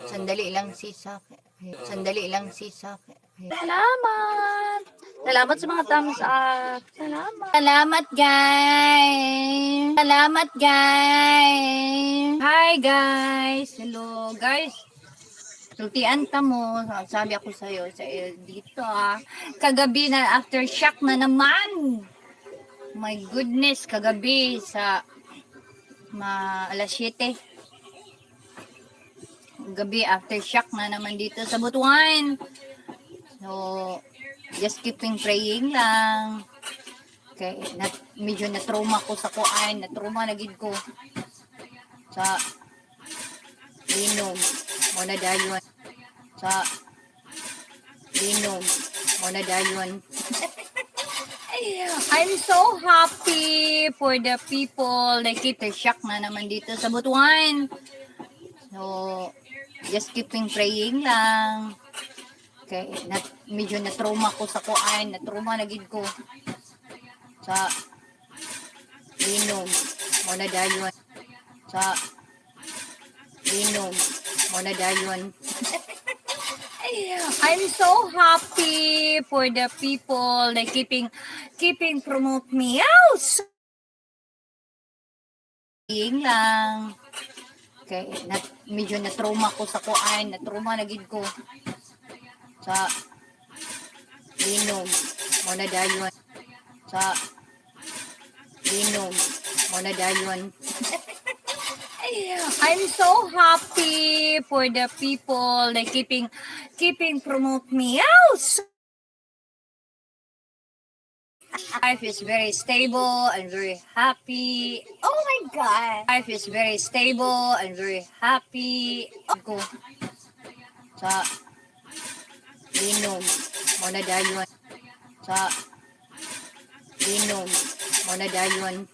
Sandali lang si Saki. Sandali lang si Saki. Salamat! Salamat sa mga thumbs up. Salamat. Salamat guys. Salamat guys. Hi guys. Hello guys. Sultian ka mo. Sabi ako sa'yo dito kagabi na aftershock na naman. My goodness, kagabi sa alas 7. Gabi aftershock na naman dito sa Butuan. So, just keeping praying lang. Okay, medyo na-trauma ko sa kuan, na-trauma na gid ko sa linog. O na dayon. Sa linog. O na dayon. I'm so happy for the people na kita-shock na naman dito sa Butuan. So, just keeping praying lang. Okay, medyo na-trauma ko sa kuan, na-trauma na gid ko sa linog. O na dayon. Sa linog. O na dayon. I'm so happy for the people na keeping promote me out. Lang. Okay, medyo na-trauma ko sa kuan, na-trauma na gid ko sa linog. O na dayon. Sa linog. O na dayon. I'm so happy for the people na keeping promote me out. Life is very stable and very happy. Oh my God! Life is very stable and very happy. Go sa linog. O na dayon. Sa linog. O na dayon.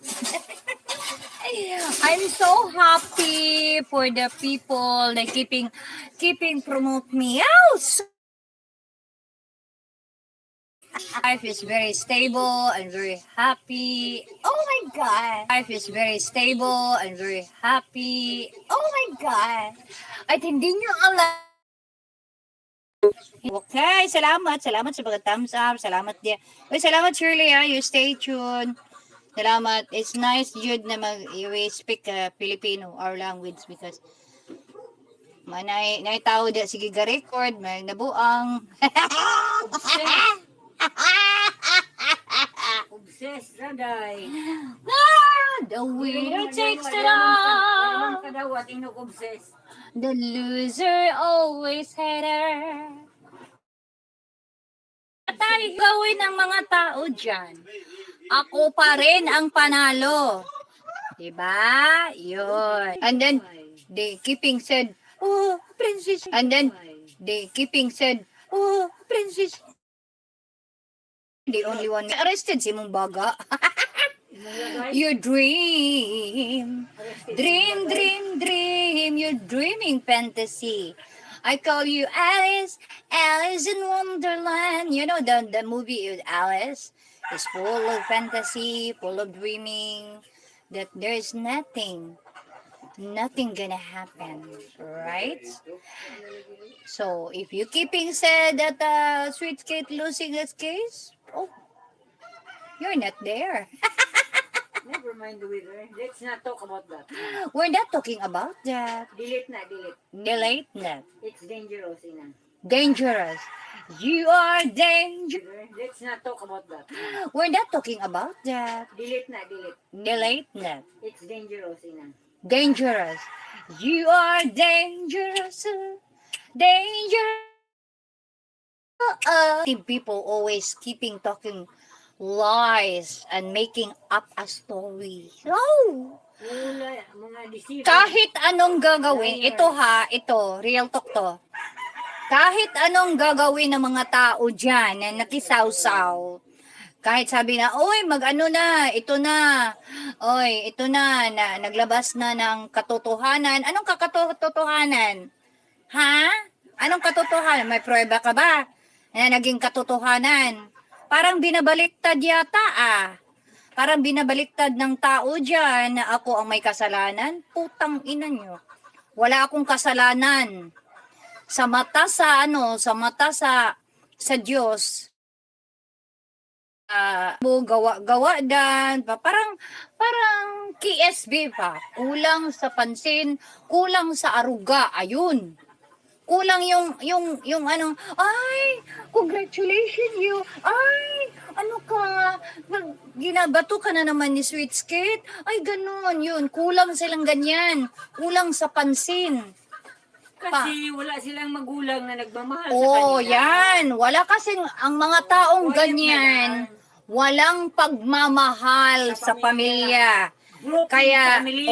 I'm so happy for the people na keeping promote me out. Life is very stable and very happy. Oh my God! Life is very stable and very happy. Oh my God! At hindi nyo alam. Okay, salamat sa mga thumbs up. Salamat din. Salamat Shirley you stay tuned. Salamat. It's nice Jude na we speak Filipino our language because manay tao da sige ga record may nabuang. Obsessed na day. The winner takes it all. Kadawat inok obsessed. The loser always hater. Tayo gawin ng mga tao dyan. Ako pa rin ang panalo. Diba? Yun. And then, they keeping said, oh, princess. And then, they keeping said, oh, princess. The only one arrested si mong baga. You dream. Dream. You're dreaming fantasy. I call you Alice in Wonderland. You know the movie with Alice? Is full of fantasy, full of dreaming, that there's nothing gonna happen, right? So, if you keeping said that Sweet Kate losing this case, oh, you're not there. Never mind the weather. Let's not talk about that. We're not talking about that. Delete. Delete that. It's dangerous, Ina. Dangerous. You are dangerous. Let's not talk about that. We're not talking about that. Delete. Delete that. It's dangerous, Ina. Dangerous. You are dangerous. Dangerous. People always keeping talking lies and making up a story. No. Mga deceiver. Kahit anong gagawin, ito, real talk to. Kahit anong gagawin ng mga tao dyan na nakisawsaw, kahit sabi na, oy, ito na, naglabas na ng katotohanan. Anong katotohanan? Ha? Anong katotohanan? May prueba ka ba na naging katotohanan? Parang binabaliktad yata Parang binabaliktad ng tao dyan na ako ang may kasalanan. Putang ina nyo. Wala akong kasalanan. Sa mata sa sa mata sa Diyos, gawa-gawa dan parang KSB pa. Kulang sa pansin, kulang sa aruga. Ayun. Kulang yung ay, congratulations you. Ay, ano ka, ginabato ka na naman ni Sweet Skate. Ay, ganun, yun. Kulang silang ganyan. Kulang sa pansin. Kasi wala silang magulang na nagmamahal sa Oh, kanila. yan. Wala kasing, ang mga taong Quiet na ganyan, lang. walang pagmamahal sa pamilya. Broken Kaya, family.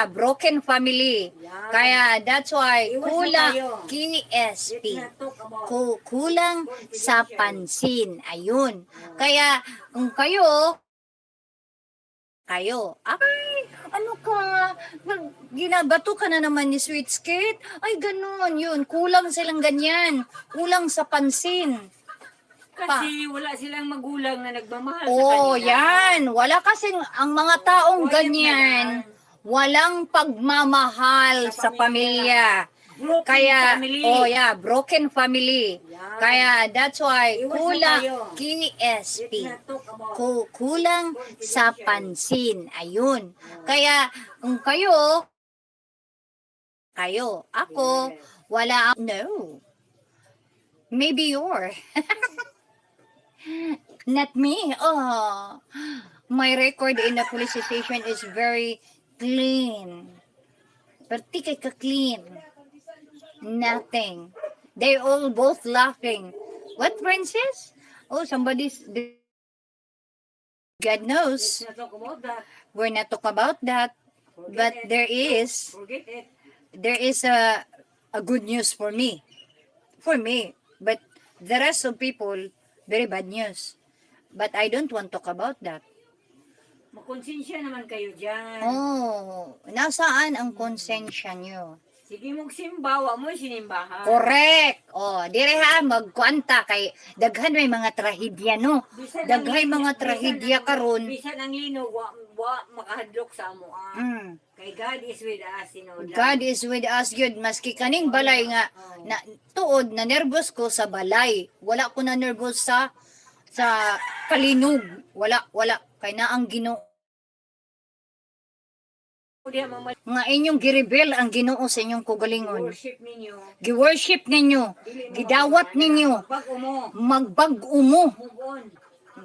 broken family. Yan. Kaya, that's why, Iwas na kulang, tayo. KSP. Let's not talk about Kulang sa pansin. Ayun. Kaya, kung kayo, ay, ano ka, ginabato ka na naman ni Sweet Skate. Ay, ganun, yun. Kulang silang ganyan. Kulang sa pansin. kasi wala silang magulang na nagmamahal sa Oh, kanila. yan. Wala kasing, ang mga taong Quiet na ganyan, lang. walang pagmamahal sa pamilya. Broken Kaya, family. broken family. Yan. Kaya, that's why, Iwas na kulang, tayo. KSP. Let's not talk about Kulang sa pansin. Ayun. Kaya, kung kayo, ako, Yes. wala, no. Maybe you're. Not me. Oh, my record in the police station is very clean. Perti kay ka-clean. Nothing. They all both laughing. What, princess? Oh, somebody's... God knows. Let's not talk about that. We're not talking about that. But Forget it. Forget it. there is a good news for me. For me. But the rest of people, very bad news. But I don't want to talk about that. Makonsensya naman kayo dyan. Oh, nasaan ang konsensya nyo? Sige mong simbawa mo sinimbahan. Correct. Oh, dire ha magkwanta kay daghan may mga trahedya no. Bisan Daghay ang- mga bisan trahedya ang- karon. Bisan ang lino, wa makahadlok sa amo. Mm. Kay God is with us, God is with us good maski kaning balay nga na tuod na nervous ko sa balay. Wala ko na nervous sa kalinog. Wala kay na ang Ginoo nga inyong girebel ang Ginoo sa inyong kugalingon. worship ninyo. Gi-worship ninyo, gidawat ninyo, Bago mo. magbag-o mo. Move on.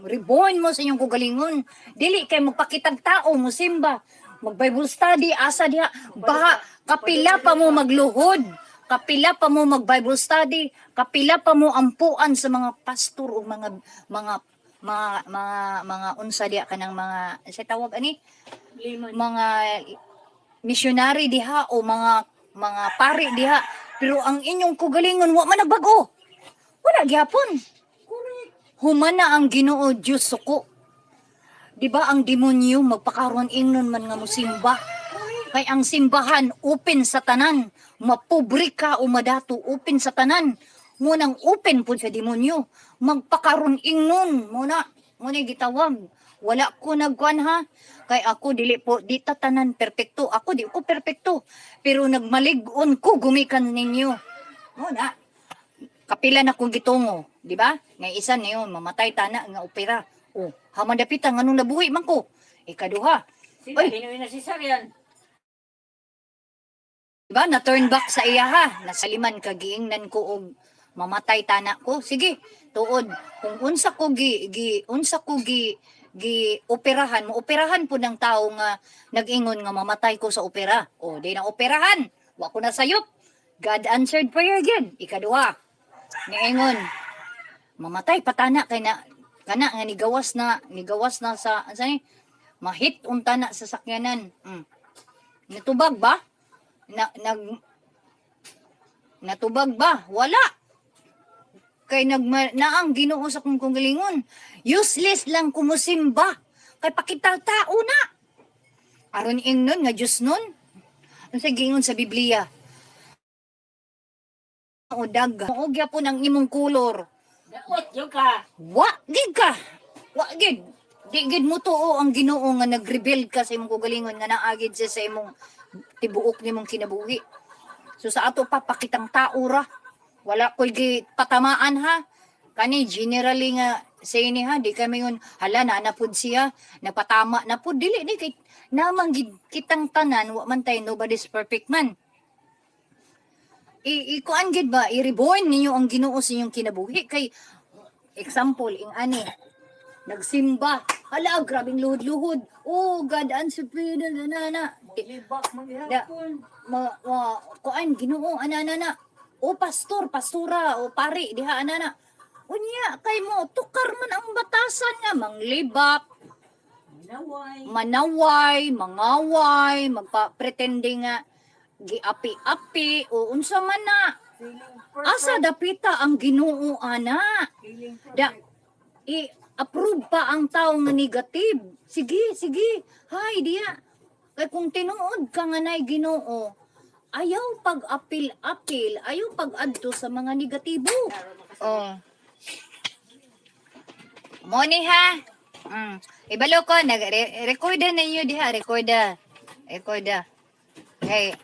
Reborn mo sa inyong kugalingon. Dili kay magpakitag tao mo simba. Mag Bible study asa diha. Baha kapila pa mo magluhod. Kapila pa mo mag Bible study. Kapila pa mo ampuan sa mga pastor o mga unsa diha kanang mga sa tawag ani Liman. mga missionary diha o mga pari diha. Pero ang inyong kugalingon wa man nagbago. Wala gyapon. Correct. Humana ang Ginoo Diyos suko. Di ba ang demonyo magpakaron ingnon man nga musimba? Kay ang simbahan open sa tanan. Mapobre ka o madato open sa tanan. Munang open po sa demonyo. Magpakaron ingnon muna. Muna gitawag. Wala ko nagkuan ha. Kay ako dili po di ta tanan perpekto. Ako di ko perpekto. Pero nagmalig-on ko gumikan ninyo. Muna. Kapila na kong gitungo, di ba? Nga isa niyon, mamatay tana nga opera. Oh, haman dapitan nganong nabuhi man ko. Ikaduha, Sila, Oy. kinuwi na si Sarian. di ba? Na turn back sa iya ha. Nasaliman ka giingnan ko og mamatay tana ko. Sige, tuod. Kung unsa ko gi operahan, mo operahan po ng tao nga nag-ingon nga mamatay ko sa opera. Oh, di na operahan. Wa ko na sayop. God answered prayer again. Ikaduha. Niingon. Mamatay patana kay na kana nga nigawas na sa ni mahit unta na sa sakyanan. Natubag ba? Natubag ba? Wala. Kay na ang Ginoo sa kong kugalingon. Useless lang kumusimba. Kay pakita tao na. Aron ingnon nga Dios nun. Ano sa gingon sa Biblia? O daga. Mao gyapon ang imong kulor. Daot, yung ka. Wa gid ka. Wa gid. Di gid mo tuo ang Ginoo nga nag-reveal ka sa imong kugalingon nga naagid sa imong tibuok nimong kinabuhi. So sa ato papakitang tao ra. Wala ko'y patamaan ha. Kani generally nga say ni ha, di kami yun, hala na napud siya, napatama na pud dili ni kay namang kitang tanan, wa man tay nobody's perfect man. Kuan gid ba, i-reborn ninyo ang Ginoo sa inyong kinabuhi kay example ing ani nagsimba. Hala, grabing luhod-luhod. Oh, God, answer prayer na. Libak maghapon. Kuan, Ginoo, ana. O pastor, pastora, o pari, diha, ana. Unya, kay mo, tukar man ang batasan nga, manglibak, manaway, mangaway, magpa-pretende nga, giapi-api, o unsa man na. Asa dapita ang Ginoo, ana. I-approve pa ang tao nga negative. Sige. Hay, diya. Kay kung tinuod ka nga nay Ginoo, ayaw pag-apil-apil, ayaw pag-adto sa mga negatibo. Oh. Moni ha. Ibalo ko, nag-recorda na iyo diha, recorda. Hey,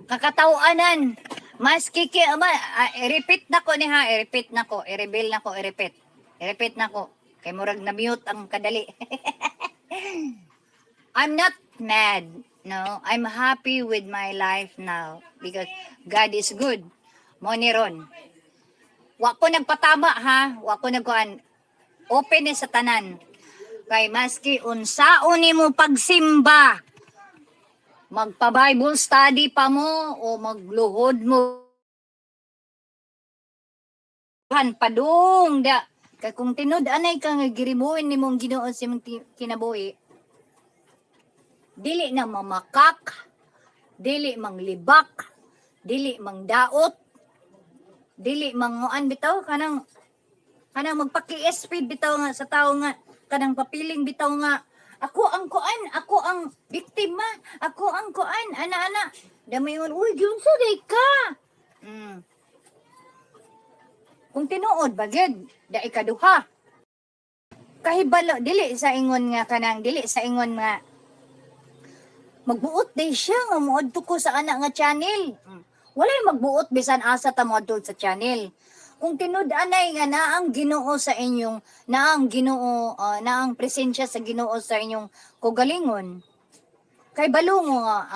kakatawanan. Mas repeat na ko ni ha, i-repeat na ko, i-reveal na ko, i-repeat na ko. Kay murag na mute ang kadali. I'm not mad. No, I'm happy with my life now because God is good. Moni ron. Wa ko nagpatama ha, wa ko nagkuan. Open ni sa tanan. Kay maski unsaon nimo pagsimba, magpa-Bible study pa mo o magluhod mo padung da. Kay kung tinud anay ka nga girimuin nimong Ginoo sa imong kinabuhi, dili na mamakak, dili manglibak, dili mangdaot, dili manguan bitaw kanang magpaki-speed bitaw nga sa tao nga kanang papiling bitaw nga ako ang kuan, ako ang biktima, ako ang kuan, ana. Damayon, uy, giunsa day ka? Kung tinuod bagid, da ikaduha. Kahibalo dili sa ingon nga magbuot day siya nga moadto ko sa ana nga channel. Walay magbuot bisan asa ta moadto sa channel. Kung tinud-anay nga naang Ginoo sa inyong, naang presensya sa Ginoo sa inyong kugalingon, kay balo mo nga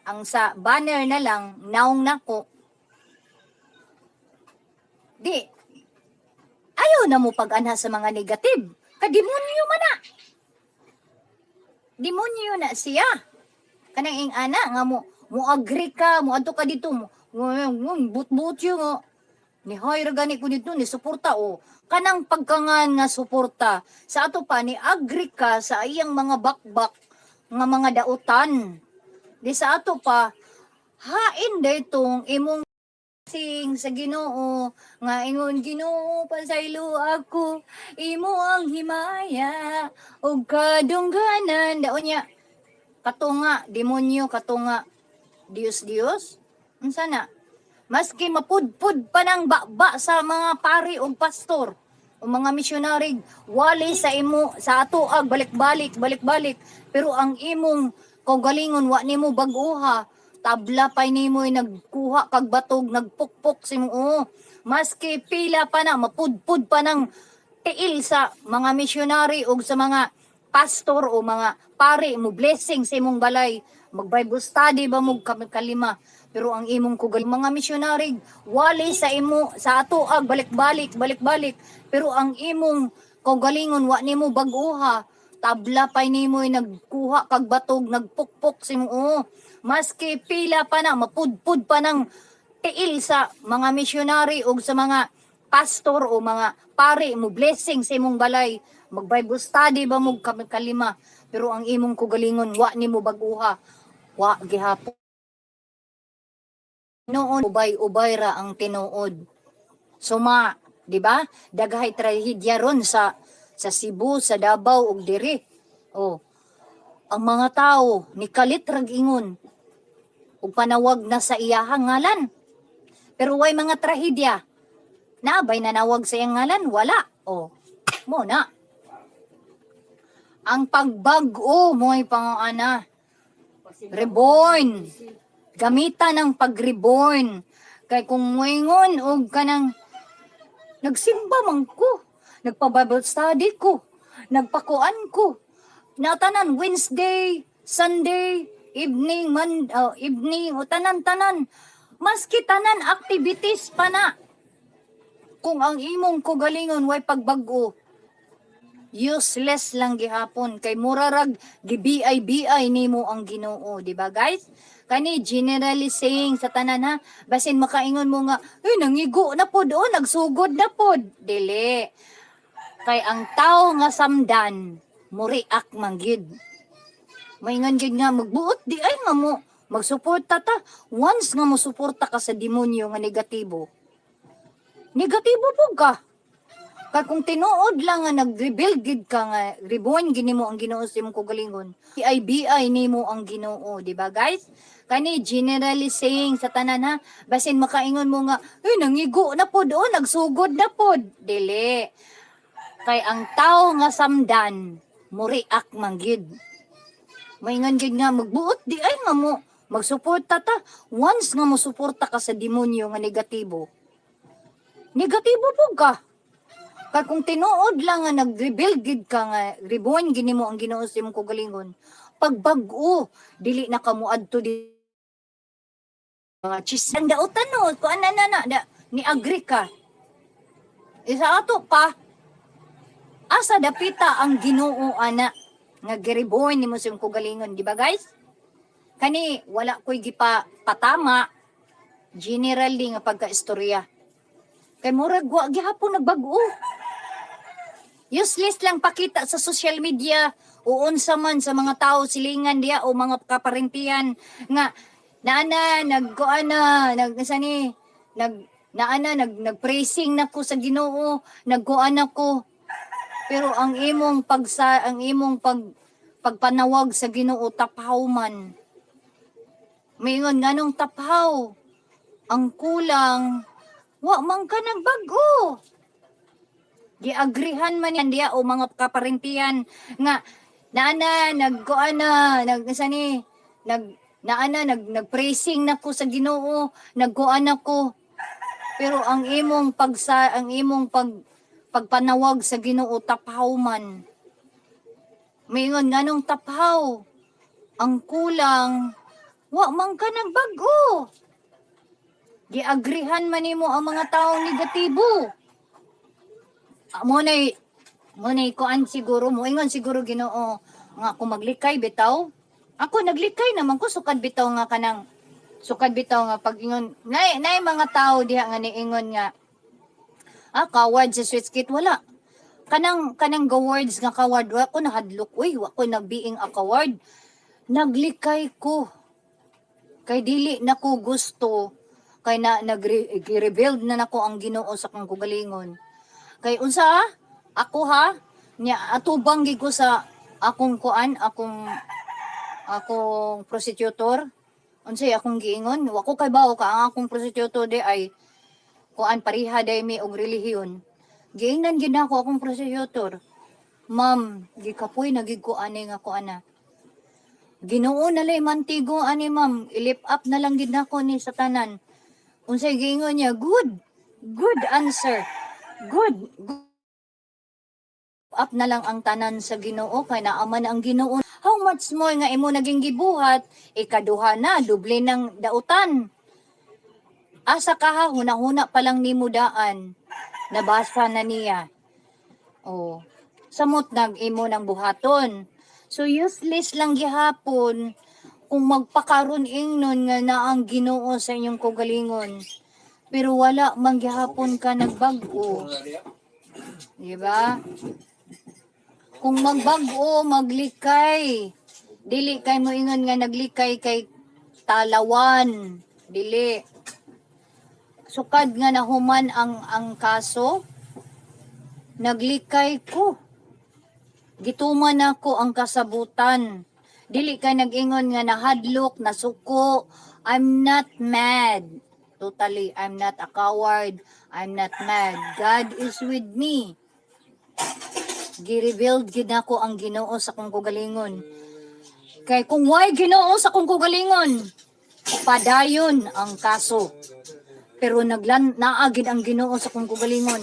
ang sa banner na lang, naong nako, di, ayaw na mo pag-anha sa mga negative. Kademonyo man na. Demonyo na siya. Kanang ing ana nga mo agree ka, mo adto ka dito mo but yung ni hire gani ko dito ni suporta o kanang pagkangan nga suporta sa ato pa ni agree ka sa iyang mga bakbak nga mga dautan di sa ato pa hain daytong imong sing sa Ginoo nga ingon Ginoo pasaylo ako imo ang himaya ug kadungganan daon niya katunga demonyo katunga Dios unsa na maski mapudpud pa ng baba sa mga pari o pastor o mga missionary wali sa imo sa atoag balik-balik pero ang imong kaugalingon wa nimo bag-uha tabla pa nimo nagkuha kag batog nagpukpok sa imo maski pila pa na mapudpud pa ng tiil sa mga missionary o sa mga pastor o mga pari mo blessing sa imong balay mag Bible study ba mo kalima pero ang imong kugal mga missionary wali sa imo sa atoag balik-balik pero ang imong kaugalingon wa nimo bag-uha tabla pa nimo nagkuha kag batog nagpukpok sa imo maski pila pa na mapudpud pa ng tiil sa mga missionary o sa mga pastor o mga pari mo blessing sa imong balay mag Bible study ba mo kalima pero ang imong kugalingon wa nimo bag-uha wa gihapon noon ubay ra ang tinuod suma di ba daghay trahedya ron sa Cebu sa Davao ug diri ang mga tao ni kalit rag ingon ug panawag na sa iyahang ngalan pero way mga trahedya nabay nanawag sa iyang ngalan wala mo na ang pagbag-o mo'y pangana. Reborn. Gamitan ng pag-reborn. Kay kung moingon og kanang nagsimba man ko, nagpa-Bible study ko, nagpakuan ko. Natanan Wednesday, Sunday, evening, evening, o tanan-tanan. Maski tanan activities pa na. Kung ang imong kugalingon way pagbag-o, useless lang gihapon kay murarag gibiay-biay nimo ang Ginoo, di ba guys? Kani generally saying sa tanan ha, basin makaingon mo nga, nangigo na pod o nagsugod na pod. Dili. Kay ang tao nga samdan, muriak manggid. Maingon gid nga magbuot di ay nga mo magsuporta ta. Once nga mo suporta ka sa demonyo nga negatibo. Negatibo po ka. Kaya kung tinuod lang nga nag-rebuild gid ka nga, reborn gini mo ang Ginoo sa imong kugalingon. BI nimo ang Ginoo, di ba guys? Kani generally saying sa tanan ha, basin makaingon mo nga, nangigo na pod o nagsugod na pod. Dili. Kay ang tao nga samdan, muriak manggid. Maingon gid nga magbuot di ay nga mo magsuporta ta. Once nga mo suporta ka sa demonyo nga negatibo. Negatibo po ka. Kaya kung tinuod lang nga nag-rebuild gid ka nga, reborn gini mo ang Ginoo sa imong kugalingon, pagbag-o, dili na kamo adto di mga chisang dautan no, kung ni agree ka. Isa ato pa, asa dapita ang Ginoo ana, nga gi-reborn nimo sa imong kugalingon, di ba guys? Kani, wala ko'y gipa patama, generally nga pagka-istorya. Kay murag wa gihapon nagbago. Useless lang pakita sa social media o unsa man sa mga tao silingan diya o mga kaparentihan nga naana nagpraising nako sa Ginoo, nagkuan ako. Pero ang imong pagpanawag sa Ginoo tapaw man. Maingon nganong tapaw. Ang kulang wa man ka nagbago. Giagrihan man yan diya o mga kaparentihan nga nagpraising nako sa Ginoo, nagkuan ako. Pero ang imong pagpanawag sa Ginoo tapaw man. Maingon nganong tapaw. Ang kulang wa man ka nagbago. Giagrihan man nimo ang mga taong negatibo. Munay kuan siguro mo ingon siguro Ginoo nga ako maglikay bitaw. Ako naglikay naman ko sukad bitaw nga pag ingon nay mga tao diha nga niingon nga coward sa sweet skit wala. Kanang go words nga coward wa ko nahadlok wa ko nagbiing a coward. Naglikay ko. Kay dili nako gusto kay nag-rebuild na nako ang Ginoo sa kang kugalingon. Kay unsa ako nya atubang gid ko sa akong prostitutor. Unsay akong giingon, wa ko kay bawo ka ang akong prostitutor di ay kuan pareha day mi og relihiyon. Giingnan gid ako akong prostitutor. Ma'am, gikapoy nagig ko ani nga kuana. Ginoo na lay mantigo ani ma'am, ilip up na lang gid nako ni sa tanan. Unsay giingon niya, good answer. Good. Up na lang ang tanan sa Ginoo kay naaman ang Ginoo. How much more nga imo naging gibuhat, ikaduha na doble ng dautan. Asa ka huna-huna pa lang nimo daan. Nabasa na niya. Oh, samot nag imo ng buhaton. So useless lang gihapon kung magpakaron ingnon nga na ang Ginoo sa inyong kugalingon. Pero wala man gihapon ka nagbago. Di ba? Kung magbago, maglikay. Dili kay mo ingon nga naglikay kay talawan. Dili. Sukad nga nahuman ang kaso. Naglikay ko. Gituman ako ang kasabutan. Dili kay nag-ingon nga nahadlok, nasuko. I'm not mad. Totally, I'm not a coward. I'm not mad. God is with me. Gi-rebuild gid nako ang Ginoo sa kong kugalingon. Kay kung why Ginoo sa kong kugalingon, padayon ang kaso. Pero naagid ang Ginoo sa kong kugalingon.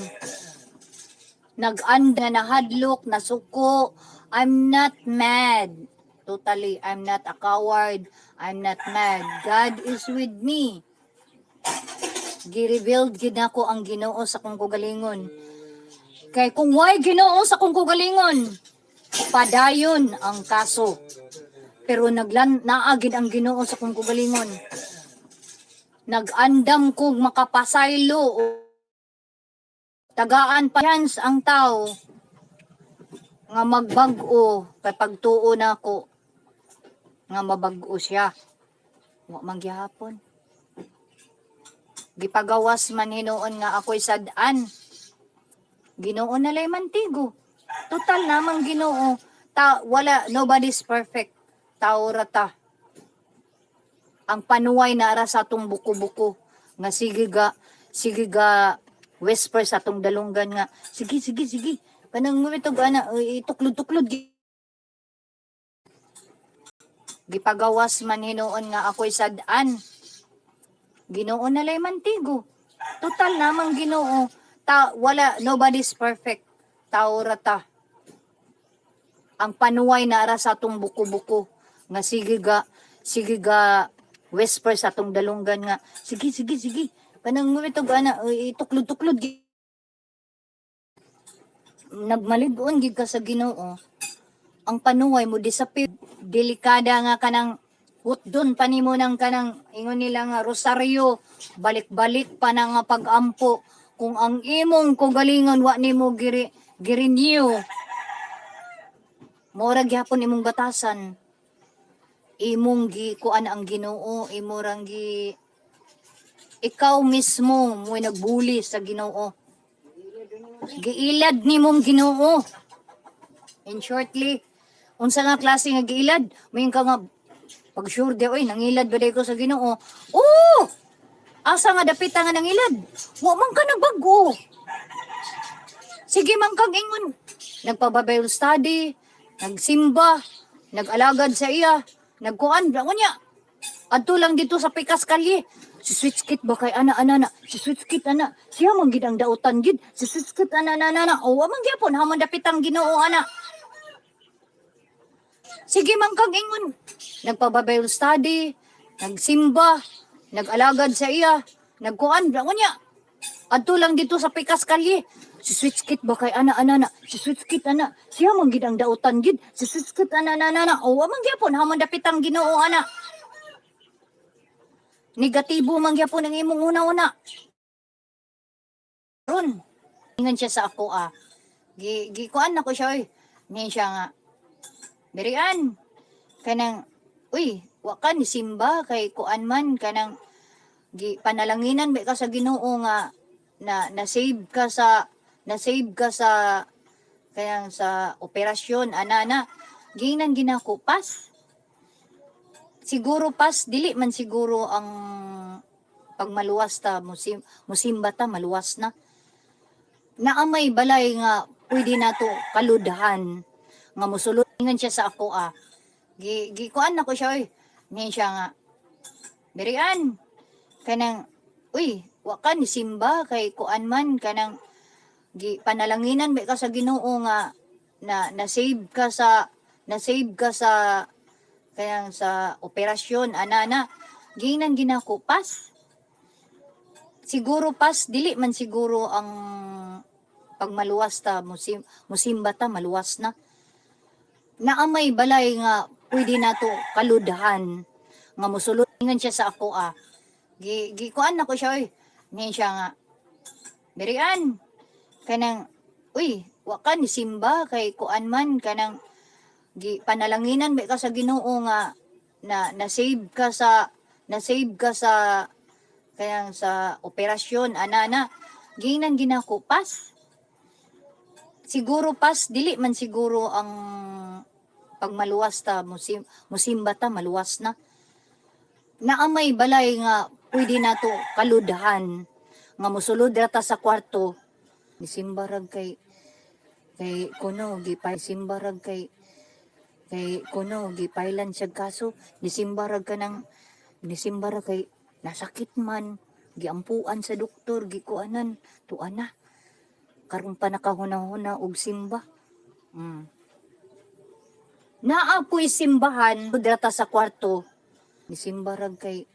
Nag-anda, nahadlok, nasuko. I'm not mad. Totally, I'm not a coward. I'm not mad. God is with me. Gi-rebuild gid nako ang Ginoo sa kong kugalingon. Kay kung why Ginoo sa kong kugalingon, padayon ang kaso. Pero naagid ang Ginoo sa kong kugalingon. Nag-andam kog makapasaylo o tagaan pa chance ang tao nga magbag-o kay pagtuo nako nga mabag-o siya. Wa man gihapon. Gipagawas man hinuon nga ako'y sad-an. Ginoo na lay mantigo. Total namang Ginoo. Nobody's perfect. Tao rata. Ang panuway na ara sa atong buko-buko nga sige ga whisper sa atong dalunggan nga sige kanang mitog ana ituklod-tuklod gipagawas man hinuon nga ako'y sad-an. Ginoo na lay mantigo. Total namang Ginoo. Nobody's perfect. Tao rata. Ang panuway na ara sa atong buko-buko nga sige ga whisper sa atong dalunggan nga sige kanang mitog ana ituklod-tuklod nagmalig-on gid ka sa Ginoo. Ang panuway mo disappear. Delikada nga kanang hutdon pa nimo nang kanang ingon nila nga rosaryo, balik-balik pa na nga pag-ampo. Kung ang imong kugalingon wa nimo girenew, mora gyapon imong batasan. Imong kuan ang Ginoo, imong ikaw mismo mo nagbuli sa Ginoo. Giilad nimong Ginoo. In shortly, unsa nga klase nga giilad? Mayon ka nga pag sure de oy nangilad ba ko sa Ginoo? Oh! Asa nga dapita nga nangilad? Wa man ka nagbago. Sige man kang ingon. Nagpa-Bible study, nagsimba, nag-alagad sa iya, nagkuan ba niya. Adto lang dito sa Pikas Kalye. Si Switchkit ba kay ana. Si Switchkit ana. Siya man gid ang dautan gid. Si Switchkit ana. O man gyapon hamon dapit ang Ginoo ana. Sige man kang ingon. Nagpa-Bible study, nagsimba, nag-alagad sa iya, nagkuan ba niya. Adto lang dito sa Pikas Kalye. Si Switchkit ba kay ana. Si Switchkit ana. Siya man gid ang dautan gid. Si Switchkit ana. O man gyapon hamon dapit ang Ginoo ana. Negatibo man gyapon ang imong una-una. Ron, ingon siya sa ako Gikuan na ko siya oy. Niya siya nga. Berian. Kanang wa ka ni simba kay kuan man kanang panalanginan ba ka sa Ginoo nga na-save ka sa kayang sa operasyon ana. Ginan ginako pas. Siguro pas dili man siguro ang pagmaluwas ta musimba ta maluwas na. Naamay balay nga pwede nato kaludhan nga musulod ingon siya sa ako gikuan na ko siya oy. Niya siya nga. Berian. Kanang wa ka ni simba kay kuan man kanang panalanginan ba ka sa Ginoo nga na-save ka sa kayang sa operasyon ana. Ginan ginako pas. Siguro pas dili man siguro ang pagmaluwas ta musimba ta maluwas na. Naamay balay nga pwede nato kaludhan nga musulod ingon siya sa ako gikuan na ko siya oy. Niya siya nga. Berian. Kanang wa ka ni simba kay kuan man kanang panalanginan ba ka sa Ginoo nga na-save ka sa kayang sa operasyon ana. Ginan ginako pas. Siguro pas dili man siguro ang pagmaluwas ta musimba ta maluwas na. Naamay balay nga pwede nato kaludhan nga musulod ta sa kwarto. Nisimba rag kay kay kuno gipay simbarag kay kuno gipailan siya kaso nisimbarag ka ng nisimbarag kay nasakit man giampuan sa doktor gikuanan tuana karon pa nakahuna-huna og simba. Naapoy simbahan drata sa kwarto nisimbarag kay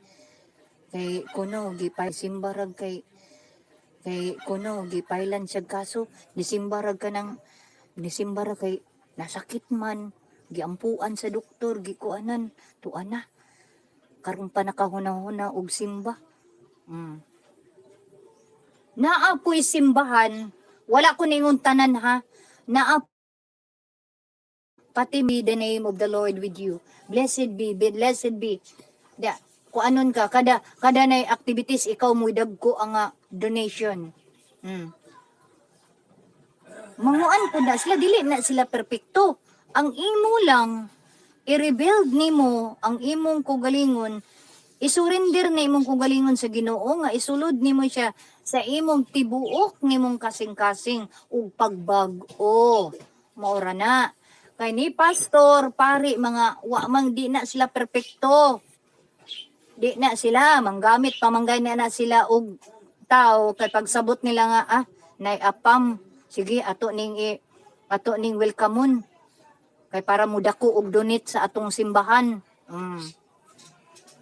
kuno gipay simbarag kay kuno gipailan siya kaso nisimbarag ka ng nisimbarag kay nasakit man giampuan sa doktor gikuanan tuana karon pa nakahuna-huna og simba. Naapoy simbahan wala ko ningon tanan ha pati be the name of the Lord with you. Blessed be. Da, kung anon ka, kada na activities, ikaw mo dagko ang donation. Manguan po na sila, dili na sila perfecto. Ang imo lang, i-rebuild nimo ang imong kugalingon, isurrender na imong kugalingon sa Ginoo nga isulod nimo siya sa imong tibuok nimong kasing-kasing ug pagbag-o. Maura na. Kay ni pastor, pari, mga mang di na sila perfecto. Di na sila, manggamit, pamanggay na sila og tao. Kay pagsabot nila nga, naiapam, sige, ato ning welcomeon. Kay para mudako og donate sa atong simbahan.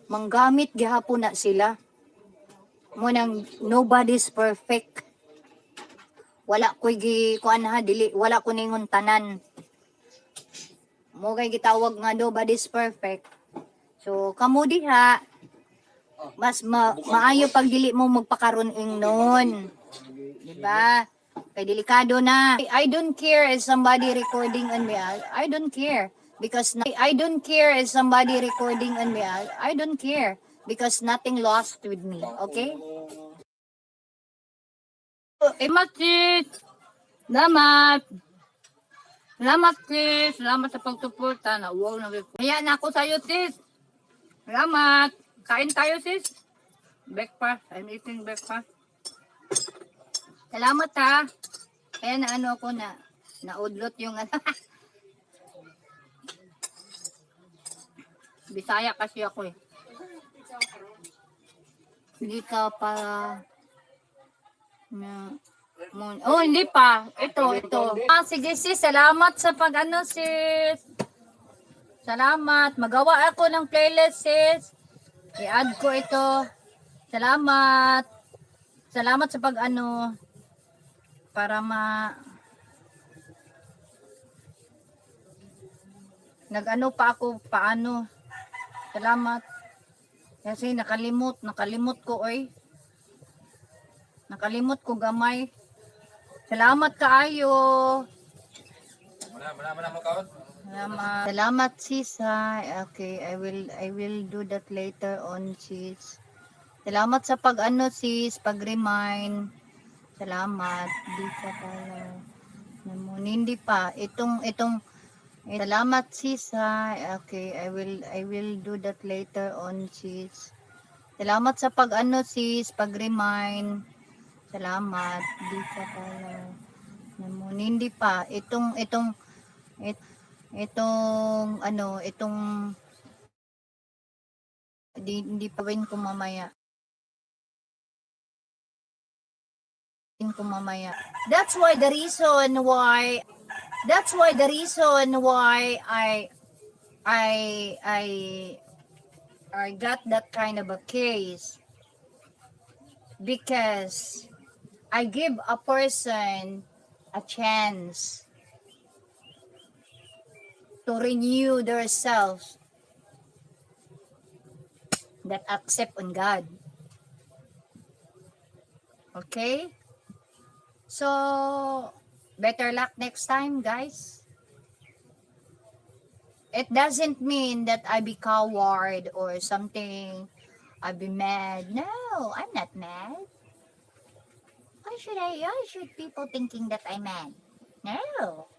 Manggamit gihapon na sila. Munang nobody's perfect. Wala ko'y wala ko ningon tanan. Mo kay gitawag nga nobody's perfect. So kamo diha mas maayo pag dili mo magpakaron ingnon. Di ba? Kay delikado na. I don't care if somebody recording on me. I don't care because I don't care if somebody recording on me. I don't care because nothing lost with me. Okay? Sis. Salamat, sis. Salamat sa pagsuporta. Wow, kaya na ako sa'yo, sis. Salamat. Kain tayo, sis. Breakfast. I'm eating breakfast. Salamat, ha. Kaya na ako naudlot yung Bisaya kasi ako eh. Hindi ka pa hindi pa. Ito. Sige sis, salamat sa sis. Salamat. Magawa ako ng playlist sis. I-add ko ito. Salamat. Salamat sa para pa ako paano. Salamat. Kasi nakalimot ko oy. Nakalimot ko gamay. Salamat kaayo. Salamat sis ha. Okay, I will do that later on sis. Salamat sa sis, pag-remind. Salamat. Di ka pala. Hindi pa. Salamat sis ha. Okay, I will do that later on sis. Salamat sa sis, pag-remind. Salamat. Di ka pala. Hindi pa. Hindi pa rin ko mamaya. That's why the reason why I got that kind of a case because I give a person a chance to renew their self that accept on God. Okay? So, better luck next time, guys. It doesn't mean that I be coward or something. I be mad. No, I'm not mad. Why should people thinking that I'm mad? No.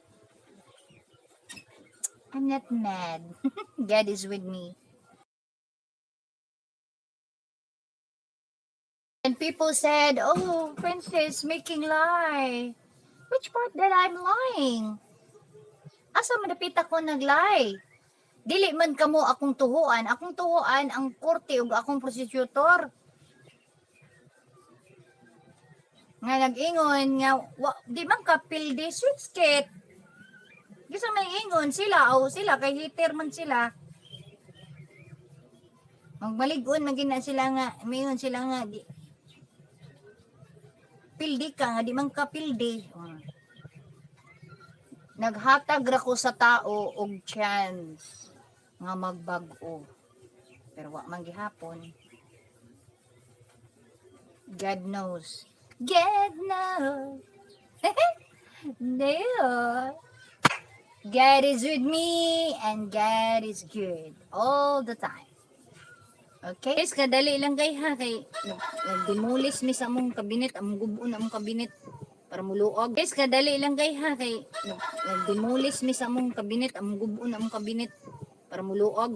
I'm not mad. God is with me. And people said, oh, Princess, making lie. Which part that I'm lying? Asa madapit ako nag-lie? Dili man kamo akong tuhuan. Akong tuhuan ang korte ug akong prosecutor. Nga nag-ingon nga di man kapilde sweet. Gisa may ingon sila o sila kay hater man sila. Magmalig-on magina sila nga mayon sila nga di pildi ka nga di man kapilde. Naghatag ra ko sa tao og chance nga magbag-o. Pero wa man gihapon. God knows. God knows. No. God is with me and God is good all the time. Okay? Guys, kadali lang kay ha kay nagdimulis mi sa among kabinet, among gubo na among kabinet para muluog. Guys, kadali lang kay ha kay nagdimulis mi sa among kabinet, among gubo na among kabinet para muluog.